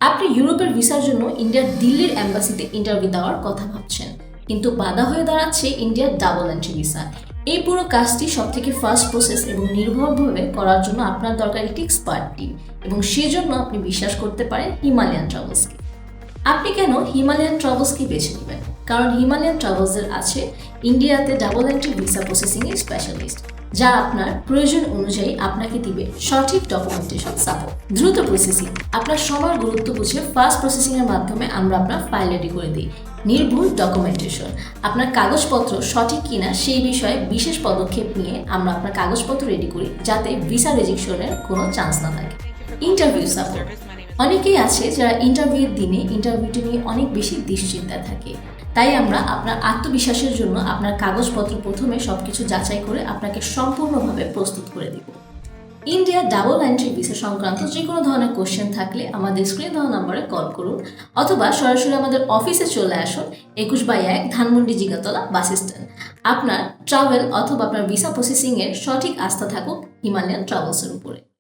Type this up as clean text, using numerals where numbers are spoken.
আপনি ইউরোপের ভিসার জন্য ইন্ডিয়ার দিল্লির অ্যাম্বাসিতে ইন্টারভিউ দেওয়ার কথা ভাবছেন, কিন্তু বাধা হয়ে দাঁড়াচ্ছে ইন্ডিয়ার ডাবল এন্ট্রি ভিসা। এই পুরো কাজটি সবথেকে ফাস্ট প্রসেস এবং নির্ভরভাবে করার জন্য আপনার দরকার একটি এক্সপার্ট টিম, এবং সেজন্য আপনি বিশ্বাস করতে পারেন হিমালয়ান ট্রাভেলসকে। আপনি কেন হিমালয়ান ট্রাভেলসকে বেছে নেবেন? কারণ হিমালয়ান ট্রাভেলসের আছে ইন্ডিয়াতে ডাবল এন্ট্রি ভিসা প্রসেসিংয়ের স্পেশালিস্ট, যা আপনার প্রয়োজন অনুযায়ী আপনাকে দিবে সঠিক ডকুমেন্টেশন সাপোর্ট, দ্রুত প্রসেসিং, আপনার সময়ের গুরুত্ব বুঝে ফাস্ট প্রসেসিংয়ের মাধ্যমে আমরা আপনার ফাইল রেডি করে দিই, নির্ভুল ডকুমেন্টেশন, আপনার কাগজপত্র সঠিক কিনা সেই বিষয়ে বিশেষ পদক্ষেপ নিয়ে আমরা আপনার কাগজপত্র রেডি করি যাতে ভিসা রেজেকশনের কোনো চান্স না থাকে। Interview support. অনেকেই আছে যারা ইন্টারভিউর দিনে ইন্টারভিউটি নিয়ে অনেক বেশি দুশ্চিন্তায় থাকে, তাই আমরা আপনার আত্মবিশ্বাসের জন্য আপনার কাগজপত্র প্রথমে সবকিছু যাচাই করে আপনাকে সম্পূর্ণভাবে প্রস্তুত করে দিব। ইন্ডিয়া ডাবল এন্ট্রি ভিসা সংক্রান্ত যে কোনো ধরনের কোশ্চেন থাকলে আমাদের স্ক্রিনে দেওয়া নম্বরে কল করুন, অথবা সরাসরি আমাদের অফিসে চলে আসুন, 21/1 ধানমন্ডি জিগাতলা বাস স্ট্যান্ড। আপনার ট্রাভেল অথবা আপনার ভিসা প্রসেসিংয়ের সঠিক আস্থা থাকুক হিমালয়ান ট্রাভেলসের উপরে।